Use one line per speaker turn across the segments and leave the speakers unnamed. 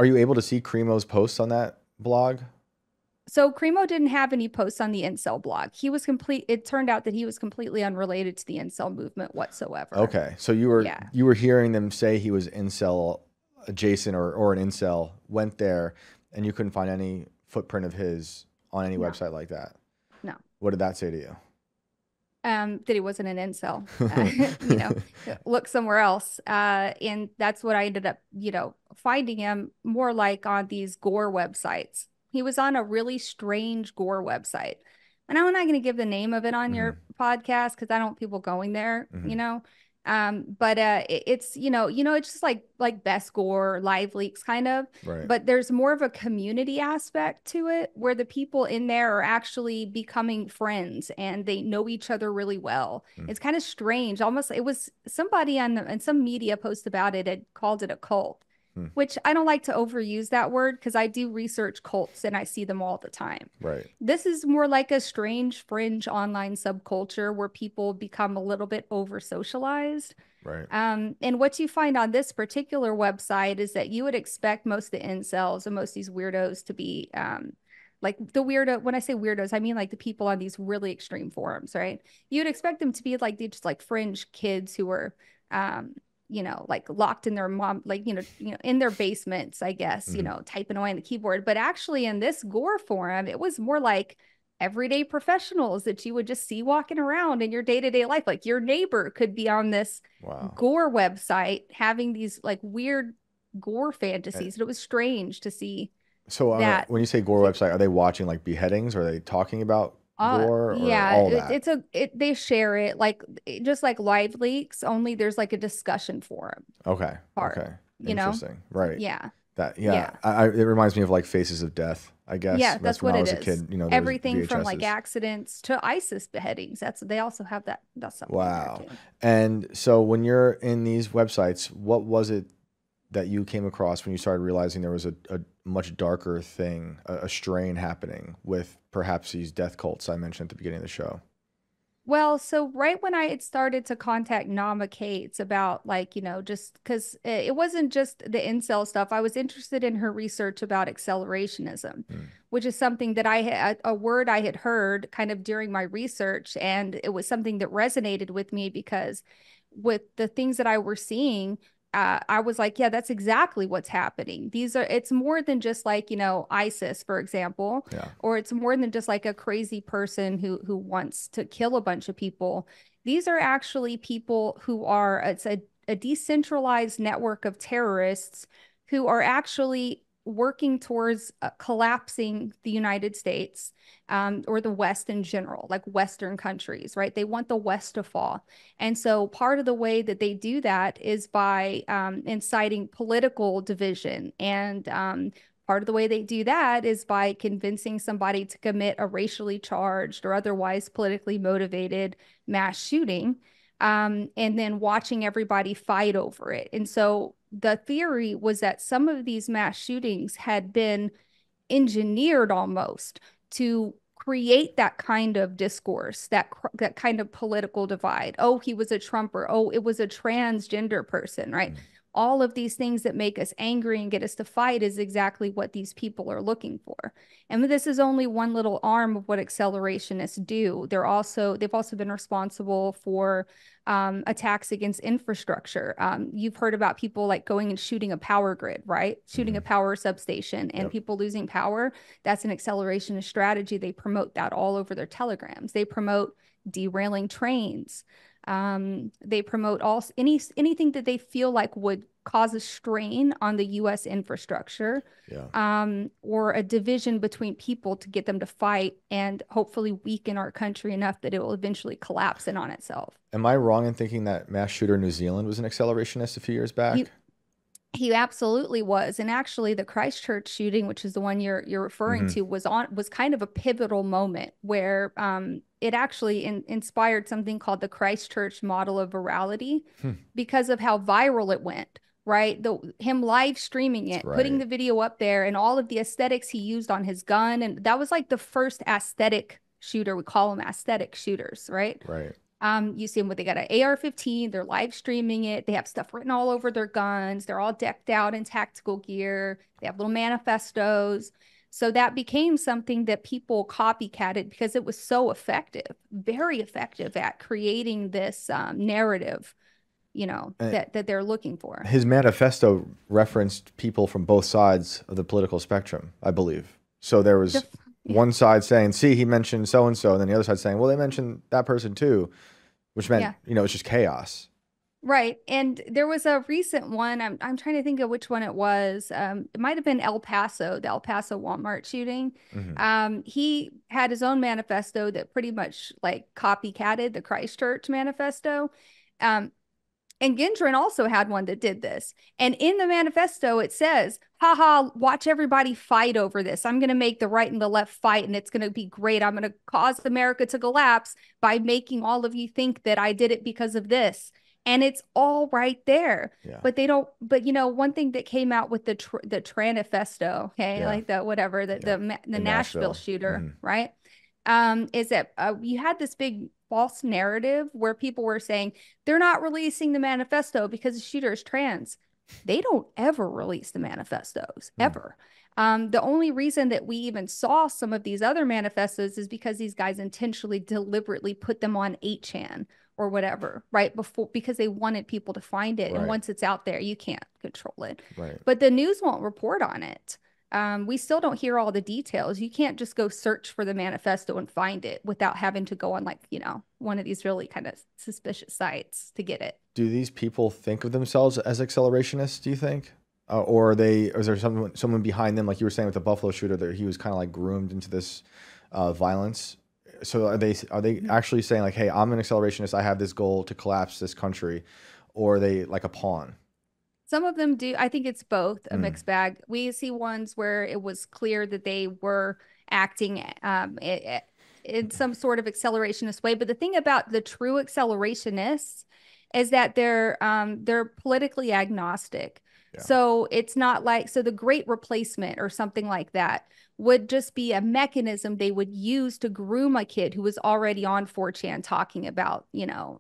are you able to see Cremo's posts on that blog?
So Cremo didn't have any posts on the incel blog. It turned out that he was completely unrelated to the incel movement whatsoever.
Okay, so
Yeah.
you were hearing them say he was incel adjacent or an incel, went there, and you couldn't find any footprint of his on any
No,
website like that.
no.
What did that say to you?
That he wasn't an incel. You know, look somewhere else. And that's what I ended up, finding him more like on these gore websites. He was on a really strange gore website. And I'm not going to give the name of it on
Hmm.
your podcast because I don't want people going there,
Hmm.
But it's it's just like best gore, live leaks kind of,
Right.
but there's more of a community aspect to it where the people in there are actually becoming friends and they know each other really well.
Mm.
It's kind of strange. Almost it was somebody on some media post about it had called it a cult,
Hmm.
which I don't like to overuse that word because I do research cults and I see them all the time.
Right.
This is more like a strange fringe online subculture where people become a little bit over socialized.
Right.
And what you find on this particular website is that you would expect most of the incels and most of these weirdos to be like the weirdo. When I say weirdos, I mean like the people on these really extreme forums, right? You'd expect them to be like the just like fringe kids who are like locked in their mom, like, in their basements, I guess,
Hmm.
typing away on the keyboard. But actually, in this gore forum, it was more like everyday professionals that you would just see walking around in your day-to-day life. Like your neighbor could be on this
Wow.
gore website having these like weird gore
And
fantasies. And it was strange to see
so
that.
when you say gore website, are they watching like beheadings? Are they talking about gore or
Yeah,
all that?
they share it like just like live leaks, only there's like a discussion forum
Okay.
part,
Okay.
you know?
Interesting. Right.
Yeah.
That, yeah.
Yeah.
It reminds me of like Faces of Death, I guess.
Yeah,
That's
that's
when
what
I
it
was a
is.
kid, you know, there was
Everything from like
VHSs.
accidents to ISIS beheadings. They also have that's something there
Wow.
too.
And so when you're in these websites, what was it that you came across when you started realizing there was a much darker thing, a strain happening with perhaps these death cults I mentioned at the beginning of the show?
Well, so right when I had started to contact Nama Cates about like, just because it wasn't just the incel stuff, I was interested in her research about accelerationism,
Mm.
which is something that I had a word I had heard kind of during my research. And it was something that resonated with me because with the things that I were seeing, I was like, yeah, that's exactly what's happening. It's more than just like, ISIS, for example,
Yeah.
or it's more than just like a crazy person who wants to kill a bunch of people. These are actually people who are it's a decentralized network of terrorists who are actually working towards collapsing the United States, or the West in general, like Western countries, right? They want the West to fall. And so part of the way that they do that is by inciting political division. And part of the way they do that is by convincing somebody to commit a racially charged or otherwise politically motivated mass shooting, and then watching everybody fight over it. And so the theory was that some of these mass shootings had been engineered almost to create that kind of discourse, that kind of political divide. Oh, he was a Trumper. Oh, it was a transgender person, right?
Mm.
All of these things that make us angry and get us to fight is exactly what these people are looking for. And this is only one little arm of what accelerationists do. They've also been responsible for attacks against infrastructure. You've heard about people like going and shooting a power grid, right? Shooting a
Hmm.
power substation and
Yep.
people losing power. That's an accelerationist strategy. They promote that all over their telegrams. They promote derailing trains. They promote anything that they feel like would cause a strain on the U.S. infrastructure,
Yeah.
or a division between people to get them to fight and hopefully weaken our country enough that it will eventually collapse in on itself.
Am I wrong in thinking that mass shooter New Zealand was an accelerationist a few years
He
back?
he absolutely was. And actually the Christchurch shooting, which is the one you're referring
Hmm.
to, was kind of a pivotal moment where it actually inspired something called the Christchurch model of virality
Hmm.
because of how viral it went. Right, him live streaming it, putting
Right.
the video up there, and all of the aesthetics he used on his gun, and that was like the first aesthetic shooter. We call them aesthetic shooters, right?
Right.
You see them with they got an AR-15, they're live streaming it, they have stuff written all over their guns, they're all decked out in tactical gear, they have little manifestos. So that became something that people copycatted because it was so effective, very effective at creating this narrative,
And
that they're looking for.
his manifesto referenced people from both sides of the political spectrum, I believe. So there was
Yeah.
one side saying, "See, he mentioned so and so," and then the other side saying, "Well, they mentioned that person too," which meant,
Yeah.
it's just chaos.
Right. And there was a recent one. I'm trying to think of which one it was. It might have been El Paso, the El Paso Walmart shooting.
Hmm.
He had his own manifesto that pretty much like copycatted the Christchurch manifesto. Um, and Gendron also had one that did this. And in the manifesto, it says, haha, watch everybody fight over this. I'm going to make the right and the left fight, and it's going to be great. I'm going to cause America to collapse by making all of you think that I did it because of this. And it's all right there.
Yeah.
But they don't, but one thing that came out with the Tranifesto, okay,
Yeah.
like the whatever,
Yeah.
the
In
Nashville
Nashville.
shooter,
Hmm.
right? Is that you had this big false narrative where people were saying they're not releasing the manifesto because the shooter is trans. They don't ever release the manifestos,
Hmm.
ever. The only reason that we even saw some of these other manifestos is because these guys intentionally, deliberately put them on 8chan or whatever, right? Before, because they wanted people to find it. And
Right.
once it's out there, you can't control it.
Right.
But the news won't report on it. We still don't hear all the details. You can't just go search for the manifesto and find it without having to go on like, one of these really kind of suspicious sites to get it.
Do these people think of themselves as accelerationists, do you think? Or or is there someone behind them, like you were saying with the Buffalo shooter, that he was kind of like groomed into this violence? So are they actually saying like, "Hey, I'm an accelerationist. I have this goal to collapse this country," or are they like a pawn?
Some of them do. I think it's both, a
Mm,
mixed bag. We see ones where it was clear that they were acting in some sort of accelerationist way. But the thing about the true accelerationists is that they're politically agnostic.
yeah.
So it's not like the great replacement or something like that would just be a mechanism they would use to groom a kid who was already on 4chan talking about,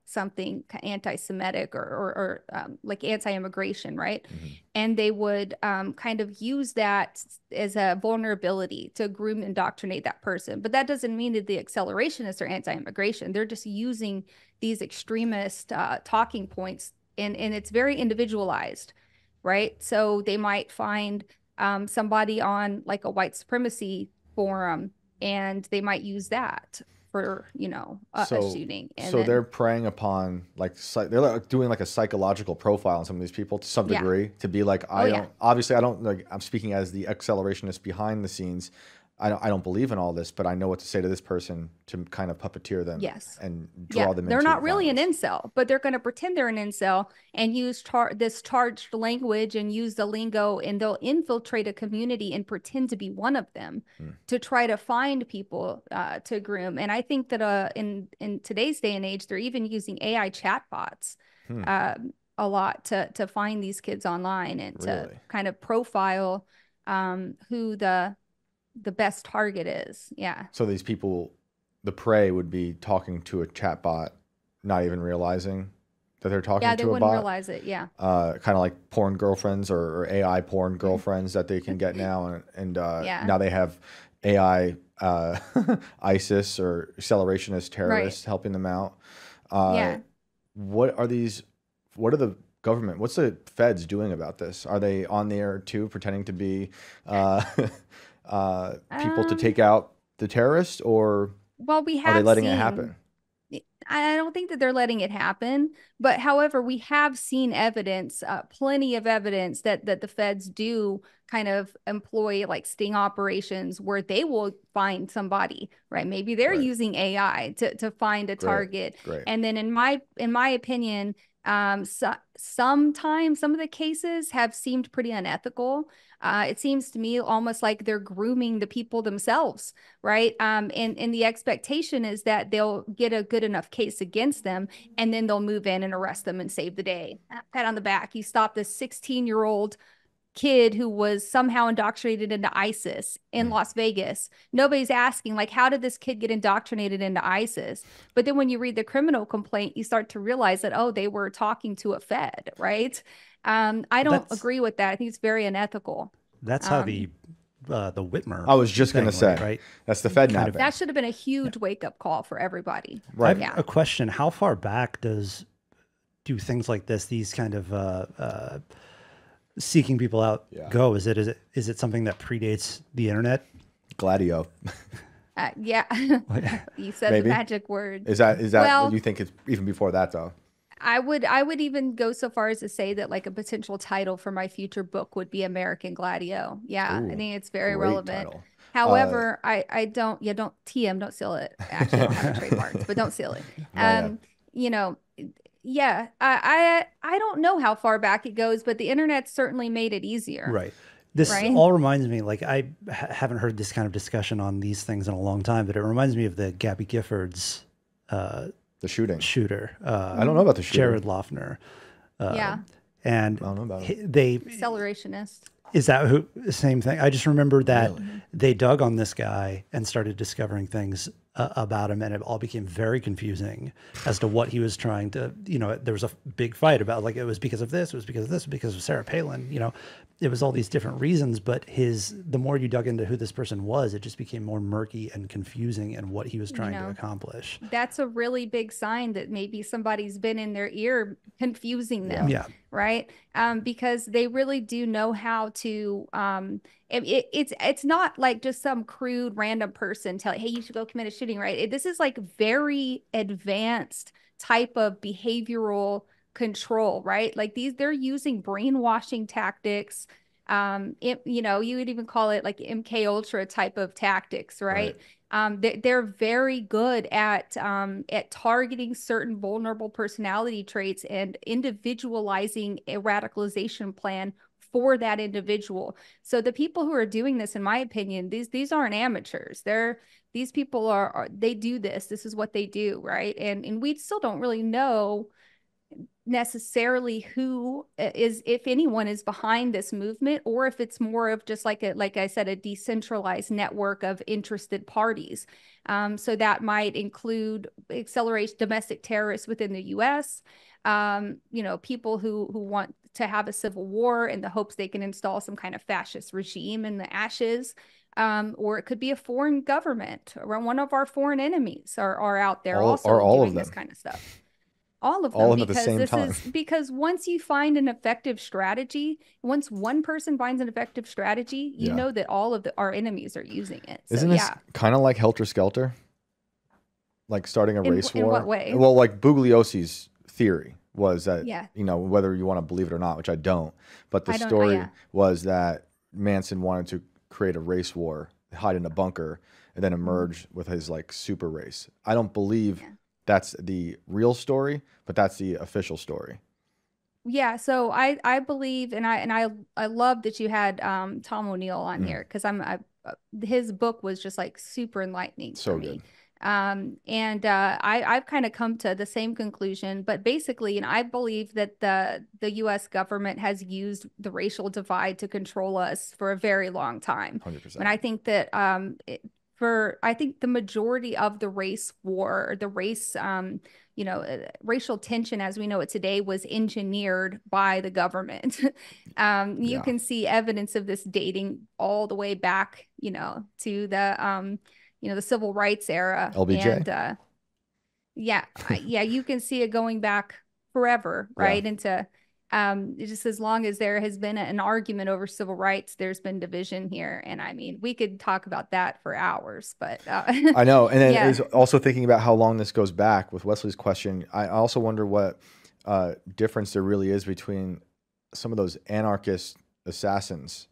something anti-Semitic or like anti-immigration, right?
Hmm.
And they would kind of use that as a vulnerability to groom and indoctrinate that person. But that doesn't mean that the accelerationists are anti-immigration. They're just using these extremist talking points, and it's very individualized, right? So they might find somebody on like a white supremacy forum, and they might use that for, a
So
shooting. And
so
then,
they're preying upon like they're like doing like a psychological profile on some of these people to some
yeah.
degree to be like,
Oh,
I
yeah.
don't obviously I don't like, I'm speaking as the accelerationist behind the scenes. I don't believe in all this, but I know what to say to this person to kind of puppeteer them
Yes.
and
Yeah,
draw them
they're
into
not really an
violence.
incel, but they're going to pretend they're an incel and use this charged language and use the lingo, and they'll infiltrate a community and pretend to be one of them
Hmm.
to try to find people to groom. And I think that in today's day and age, they're even using AI chatbots
Hmm.
a lot to find these kids online and to
Really?
kind of profile who the best target is. Yeah.
So these people, the prey would be talking to a chat bot, not even realizing that they're
Yeah,
talking
they
to a
wouldn't
bot.
realize it. Yeah.
Kind of like porn girlfriends or AI porn girlfriends that they can get now, and
Yeah.
now they have AI ISIS or accelerationist
Right.
terrorists helping them out. Uh,
Yeah.
what are these? What are the government? What's the feds doing about this? Are they on there too, pretending to be uh, people to
Um,
take out the terrorists, or
well, we
are they
have
letting it
seen,
happen?
I don't think that they're letting it happen, but however, we have seen evidence, plenty of evidence that the feds do kind of employ like sting operations where they will find somebody, right? Maybe they're
Right.
using AI to find a
Great.
target.
Great.
And then in my opinion, sometimes some of the cases have seemed pretty unethical. It seems to me almost like they're grooming the people themselves, right? And the expectation is that they'll get a good enough case against them, and then they'll move in and arrest them and save the day. Pat on the back. You stopped this 16-year-old kid who was somehow indoctrinated into ISIS in Las Vegas. Nobody's asking, like, how did this kid get indoctrinated into ISIS? But then when you read the criminal complaint, you start to realize that, oh, they were talking to a Fed, right? I don't agree with that. I think it's very unethical.
That's how the Whitmer.
I was just going to say,
right?
That's the Fed napping.
That should have been a huge wake up call for everybody.
Right.
I have a question. How far back do things like this, these kind of seeking people out go? Is it something that predates the internet?
Gladio.
Yeah. You said
Maybe.
the magic word.
Is that well, what you think it's even before that though?
I would even go so far as to say that like a potential title for my future book would be American Gladio. Yeah.
Ooh,
I think it's very relevant.
Title.
However, I don't TM, don't steal it. Actually, I don't have a trademark, but don't steal it. You know, yeah, I don't know how far back it goes, but the internet certainly made it easier.
Right. This all reminds me, like, I haven't heard this kind of discussion on these things in a long time, but it reminds me of the Gabby Giffords,
the shooter.
I
don't know about the shooter.
Jared Loughner.
Yeah.
And
I don't know about it.
Accelerationist.
Is that the same thing? I just remember that they dug on this guy and started discovering things about him, and it all became very confusing as to what he was trying to, there was a big fight about, like, it was because of this, it was because of this, because of Sarah Palin, it was all these different reasons, but the more you dug into who this person was, it just became more murky and confusing and what he was trying to accomplish. That's
a really big sign that maybe somebody's been in their ear confusing them.
Yeah.
Right. Because they really do know how to, it's not like just some crude random person telling, hey, you should go commit a shooting, right? This is like very advanced type of behavioral control, right? Like they're using brainwashing tactics. You would even call it like MK Ultra type of tactics, right? They're very good at targeting certain vulnerable personality traits and individualizing a radicalization plan for that individual. So the people who are doing this, in my opinion, these aren't amateurs. These people they do this. This is what they do, right? And we still don't really know necessarily who is, if anyone is behind this movement, or if it's more of just like I said, a decentralized network of interested parties. So that might include domestic terrorists within the US, people who want to have a civil war in the hopes they can install some kind of fascist regime in the ashes. Or it could be a foreign government, or one of our foreign enemies are out there also doing this kind of stuff. All of them,
at the same time.
Because once you find an effective strategy, once one person finds an effective strategy, you know that all of our enemies are using it. So,
isn't this kind of like Helter Skelter? Like starting a race war?
In what way?
Well, like Bugliosi's theory was that, whether you want to believe it or not, which I don't, but the story was that Manson wanted to create a race war, hide in a bunker, and then emerge with his like super race. I don't believe that's the real story, but that's the official story.
Yeah, so I believe, and I love that you had Tom O'Neill on here, because his book was just like super enlightening for me. Good. I've kind of come to the same conclusion, but basically, I believe that the U.S. government has used the racial divide to control us for a very long time.
100%.
And I think that I think the majority of the race war, the race, racial tension as we know it today was engineered by the government. You can see evidence of this dating all the way back, to the civil rights era.
LBJ.
And you can see it going back forever, right? Into just as long as there has been an argument over civil rights, there's been division here. And I mean, we could talk about that for hours, but
I know. And then is also thinking about how long this goes back with Wesley's question. I also wonder what difference there really is between some of those anarchist assassins,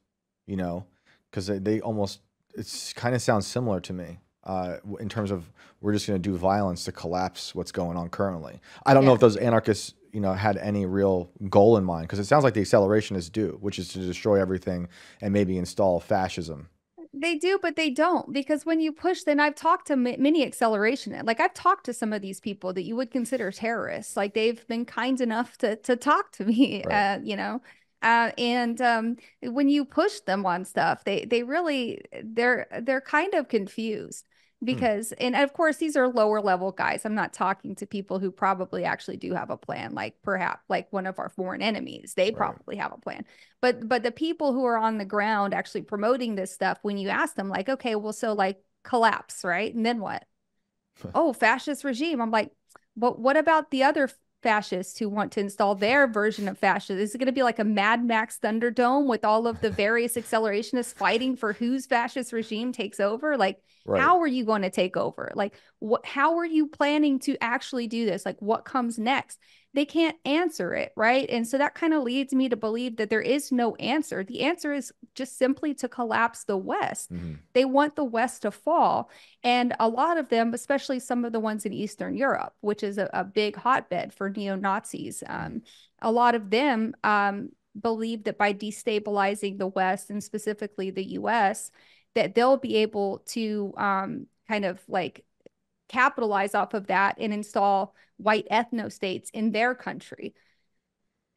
because they almost, it's kind of sounds similar to me. In terms of, we're just going to do violence to collapse what's going on currently. I don't know if those anarchists, had any real goal in mind, because it sounds like the accelerationists do, which is to destroy everything and maybe install fascism.
They do, but they don't, because when you push, then I've talked to many accelerationists. Like I've talked to some of these people that you would consider terrorists. Like they've been kind enough to talk to me,
right.
And when you push them on stuff, they really they're kind of confused
Hmm.
because, and of course these are lower level guys. I'm not talking to people who probably actually do have a plan, like perhaps like one of our foreign enemies. They
Right.
probably have a plan. But the people who are on the ground actually promoting this stuff, when you ask them like, okay, well, so like collapse, right? And then what? Oh, fascist regime. I'm like, but what about the other fascists who want to install their version of fascism? Is it going to be like a Mad Max Thunderdome with all of the various accelerationists fighting for whose fascist regime takes over? Like,
Right.
how are you going to take over? Like, what? How are you planning to actually do this? Like, what comes next? They can't answer it, right? And so that kind of leads me to believe that there is no answer. The answer is just simply to collapse the West.
Hmm.
They want the West to fall. And a lot of them, especially some of the ones in Eastern Europe, which is a big hotbed for neo-Nazis, a lot of them believe that by destabilizing the West and specifically the US, that they'll be able to kind of like capitalize off of that and install white ethno states in their country.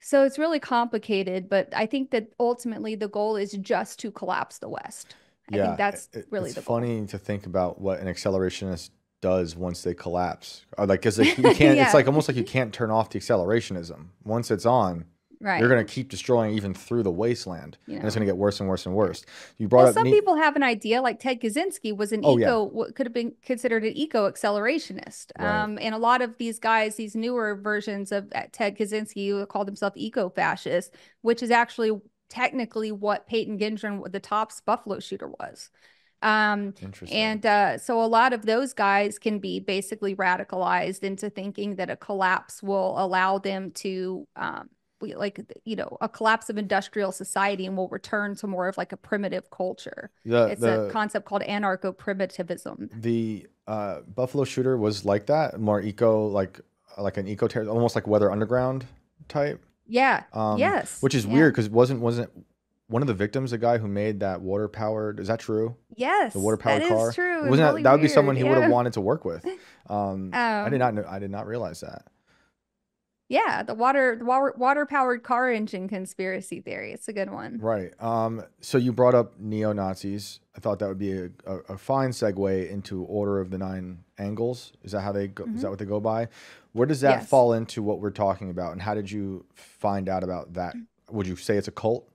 So it's really complicated, but I think that ultimately the goal is just to collapse the West. I think
Yeah,
that's really
it's
the goal.
funny to think about what an accelerationist does once they collapse. Or like, because like, you can't. It's
Yeah,
like almost like you can't turn off the accelerationism. Once it's on, you're
right.
going to keep destroying even through the wasteland,
You
and it's going
know.
to get worse and worse and worse. You brought
Well,
up
some
neat.
people have an idea, like Ted Kaczynski was an
Oh yeah,
eco, what could have been considered an eco accelerationist.
right.
And a lot of these guys, these newer versions of Ted Kaczynski, who called himself eco fascist, which is actually technically what Peyton Gendron, the Tops Buffalo shooter, was. Um,
Interesting.
and so a lot of those guys can be basically radicalized into thinking that a collapse will allow them to like a collapse of industrial society and will return to more of like a primitive culture.
The
It's a
the
concept called anarcho-primitivism.
the Buffalo shooter was like that, more eco, like an eco terror, almost like Weather Underground type.
Yeah. Yes.
Which is
Yeah.
weird because wasn't one of the victims a guy who made that water powered? Is that true? The water
Yes, that
powered
is
car.
true and
Wasn't
really
that would be someone
weird.
he would have
Yeah.
wanted to work with? I did
Um,
not know. I did not realize that.
yeah, the water powered car engine conspiracy theory. It's a good one.
Right. So you brought up neo Nazis. I thought that would be a fine segue into Order of the Nine Angles. Is that how they go? Is
Hmm.
that what they go by? Where does that
Yes.
fall into what we're talking about? And how did you find out about that? Would you say it's a cult?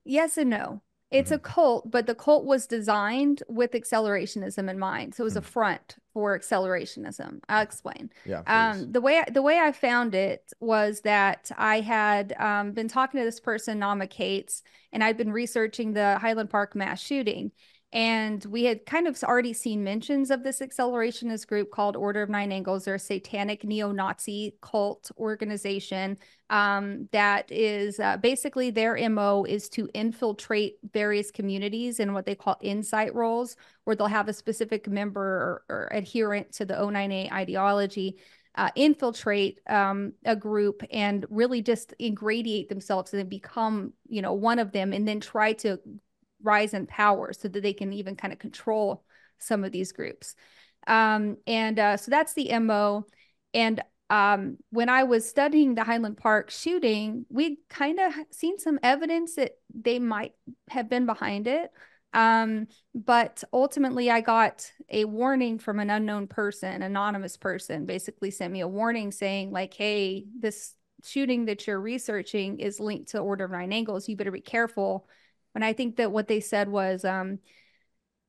Yes and no. It's
Hmm.
a cult, but the cult was designed with accelerationism in mind. So it was a
Hmm.
front for accelerationism. I'll explain.
Yeah, please.
The way I found it was that I had been talking to this person, Nama Cates, and I'd been researching the Highland Park mass shooting. And we had kind of already seen mentions of this accelerationist group called Order of Nine Angles. They're a satanic neo-Nazi cult organization that is basically their MO is to infiltrate various communities in what they call insight roles, where they'll have a specific member or adherent to the 098 ideology infiltrate a group and really just ingratiate themselves and then become, one of them, and then try to rise in power so that they can even kind of control some of these groups. And so that's the MO. And when I was studying the Highland Park shooting, we kind of seen some evidence that they might have been behind it. But ultimately, I got a warning from an unknown person, anonymous person, basically sent me a warning saying, like, hey, this shooting that you're researching is linked to Order of Nine Angles. You better be careful. And I think that what they said was,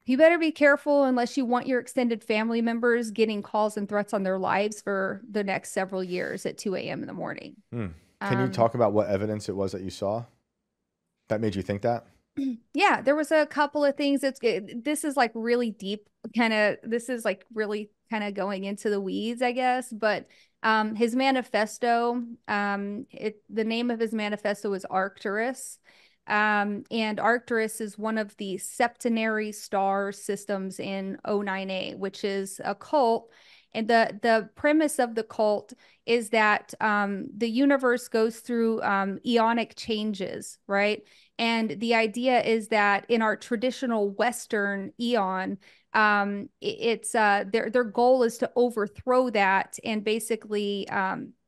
you better be careful unless you want your extended family members getting calls and threats on their lives for the next several years at 2 a.m. in the morning.
Hmm. Can you
Um,
talk about what evidence it was that you saw that made you think that?
yeah, there was a couple of things. This is like really deep, this is like really kind of going into the weeds, I guess. But his manifesto, the name of his manifesto is Arcturus. And Arcturus is one of the septenary star systems in 098, which is a cult. And the premise of the cult is that the universe goes through eonic changes, right? And the idea is that in our traditional Western eon, it's their goal is to overthrow that and basically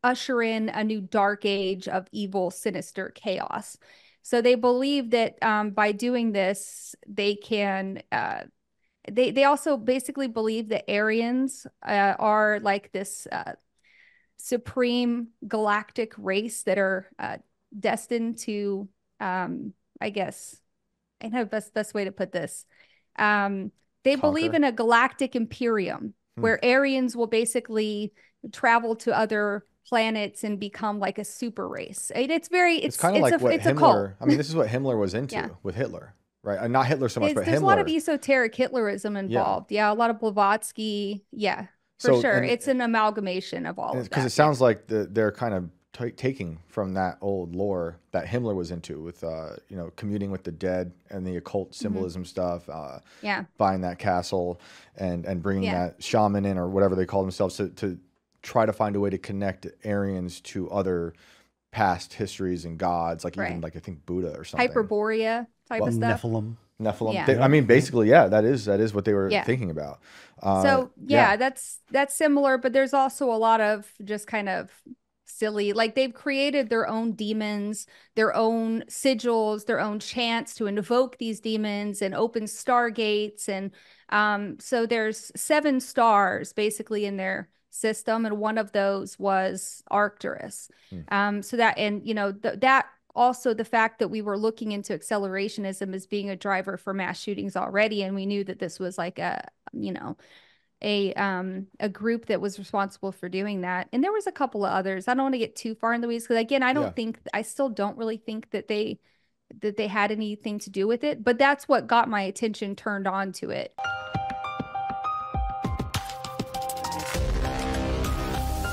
usher in a new dark age of evil, sinister chaos. So they believe that by doing this, they can. They also basically believe that Aryans are like this supreme galactic race that are destined to, I guess, I know best way to put this. They believe
Conquer.
in a galactic imperium where Aryans will basically travel to other planets and become like a super race. It's
kind of like what
it's a cult.
Himmler. I mean, this is what Himmler was into
Yeah.
with Hitler, right? Not Hitler so much, but
There's a lot of
Himmler.
esoteric Hitlerism involved. Yeah, a lot of Blavatsky. Yeah, for
So,
sure.
and
It's an amalgamation of all of
because
that.
it sounds like they're kind of taking from that old lore that Himmler was into with, you know, communing with the dead and the occult symbolism stuff.
Yeah.
Buying that castle and bringing
Yeah.
that shaman in or whatever they call themselves to try to find a way to connect Aryans to other past histories and gods, like even like I think Buddha or something.
Hyperborea type of stuff.
Nephilim.
Yeah.
I mean, basically, yeah, that is what they were thinking about.
So yeah, that's similar, but there's also a lot of just kind of silly, like they've created their own demons, their own sigils, their own chants to invoke these demons and open stargates. And so there's 7 stars basically in their system, and one of those was Arcturus. So that, and you know, that also the fact that we were looking into accelerationism as being a driver for mass shootings already, and we knew that this was like a, you know, a group that was responsible for doing that. And there was a couple of others. I don't want to get too far in the weeds because again, I still don't really think that they had anything to do with it, but that's what got my attention turned on to it.